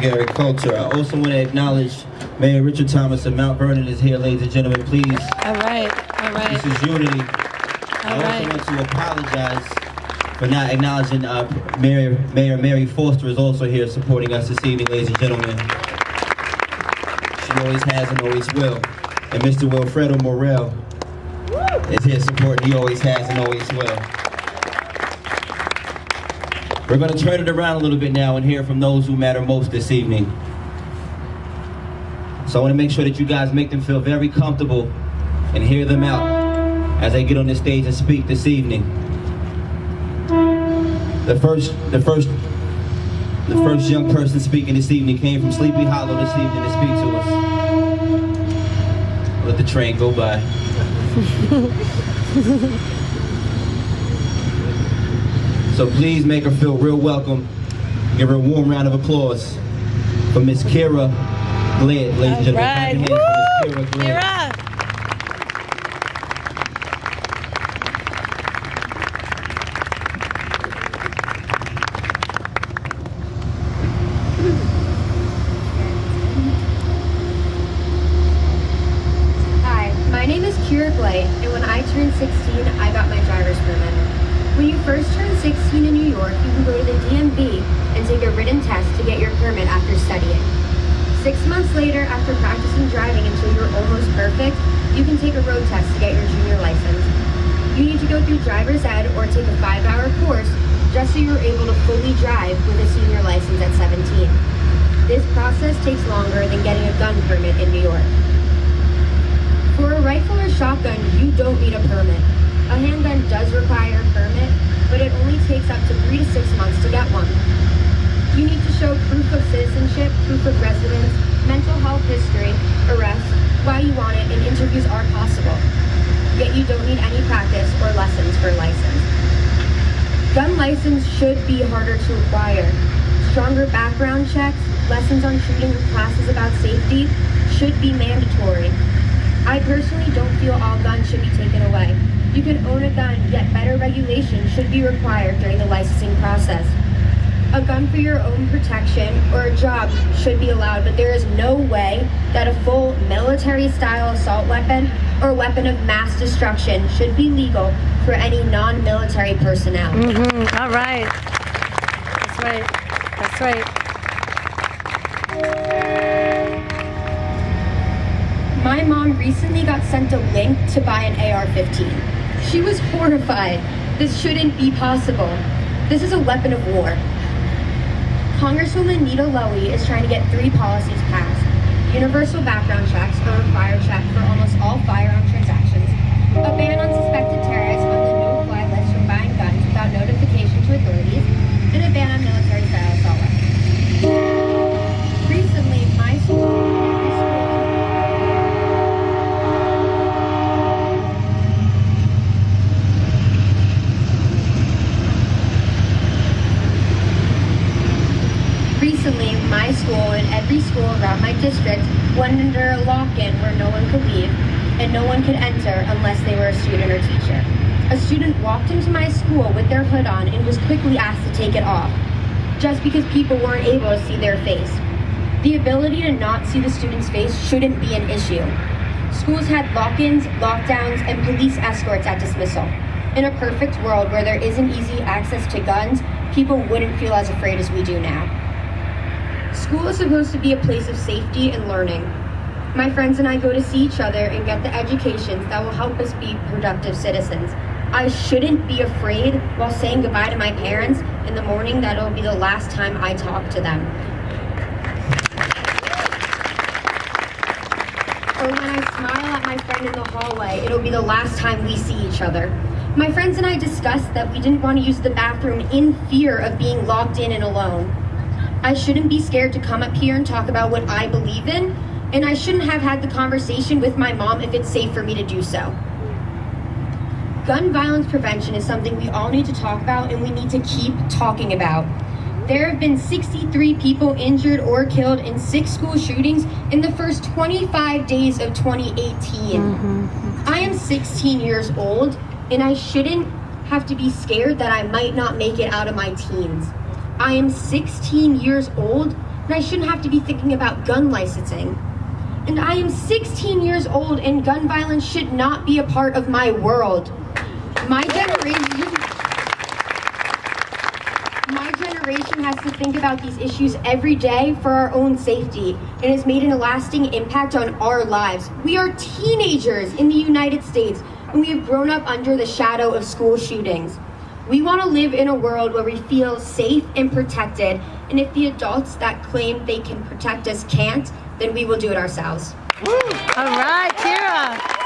Gary Culture. I also want to acknowledge Mayor Richard Thomas of Mount Vernon is here, ladies and gentlemen, please. All right, all right. This is unity. All I right. also want to apologize for not acknowledging Mayor Mary Forster is also here supporting us this evening, ladies and gentlemen. She always has and always will. And Mr. Wilfredo Morel is here supporting. He always has and always will. We're going to turn it around a little bit now and hear from those who matter most this evening. So I want to make sure that you guys make them feel very comfortable and hear them out as they get on this stage and speak this evening. The first young person speaking this evening came from Sleepy Hollow this evening to speak to us. Let the train go by. So please make her feel real welcome. Give her a warm round of applause for Miss Kira Gleit, ladies and gentlemen. Right. Clap your hands for Miss Kira Gleit. Kira. Hi, my name is Kira Gleit, and when I turned 16, I got my driver's permit. When you first turn 16 in New York, you can go to the DMV and take a written test to get your permit after studying. 6 months later, after practicing driving until you're almost perfect, you can take a road test to get your junior license. You need to go through driver's ed or take a 5-hour course just so you're able to fully drive with a senior license at 17. This process takes longer than getting a gun permit in New York. For a rifle or shotgun, you don't need a permit. A handgun does require a permit, but it only takes up to 3 to 6 months to get one. You need to show proof of citizenship, proof of residence, mental health history, arrest, why you want it, and interviews are possible. Yet you don't need any practice or lessons for a license. Gun license should be harder to acquire. Stronger background checks, lessons on shooting, and classes about safety should be mandatory. I personally don't feel all guns should be taken away. You can own a gun, yet better regulation should be required during the licensing process. A gun for your own protection or a job should be allowed, but there is no way that a full military-style assault weapon or weapon of mass destruction should be legal for any non-military personnel. All right. That's right. That's right. My mom recently got sent a link to buy an AR-15. She was horrified. This shouldn't be possible. This is a weapon of war. Congresswoman Nita Lowey is trying to get 3 policies passed. Universal background checks, a required check for almost all firearm transactions, a ban on suspected terrorists on the no-fly list from buying guns without notification to authorities, and a ban on military-style assault weapons. Recently, my school and every school around my district went under a lock-in where no one could leave and no one could enter unless they were a student or teacher. A student walked into my school with their hood on and was quickly asked to take it off, just because people weren't able to see their face. The ability to not see the student's face shouldn't be an issue. Schools had lock-ins, lockdowns, and police escorts at dismissal. In a perfect world where there isn't easy access to guns, people wouldn't feel as afraid as we do now. School is supposed to be a place of safety and learning. My friends and I go to see each other and get the educations that will help us be productive citizens. I shouldn't be afraid while saying goodbye to my parents in the morning that it'll be the last time I talk to them. Or when I smile at my friend in the hallway, it'll be the last time we see each other. My friends and I discussed that we didn't want to use the bathroom in fear of being locked in and alone. I shouldn't be scared to come up here and talk about what I believe in, and I shouldn't have had the conversation with my mom if it's safe for me to do so. Gun violence prevention is something we all need to talk about and we need to keep talking about. There have been 63 people injured or killed in 6 school shootings in the first 25 days of 2018. I am 16 years old, and I shouldn't have to be scared that I might not make it out of my teens. I am 16 years old, and I shouldn't have to be thinking about gun licensing. And I am 16 years old, and gun violence should not be a part of my world. My generation has to think about these issues every day for our own safety, and has made a lasting impact on our lives. We are teenagers in the United States, and we have grown up under the shadow of school shootings. We want to live in a world where we feel safe and protected, and if the adults that claim they can protect us can't, then we will do it ourselves. All right, Kira.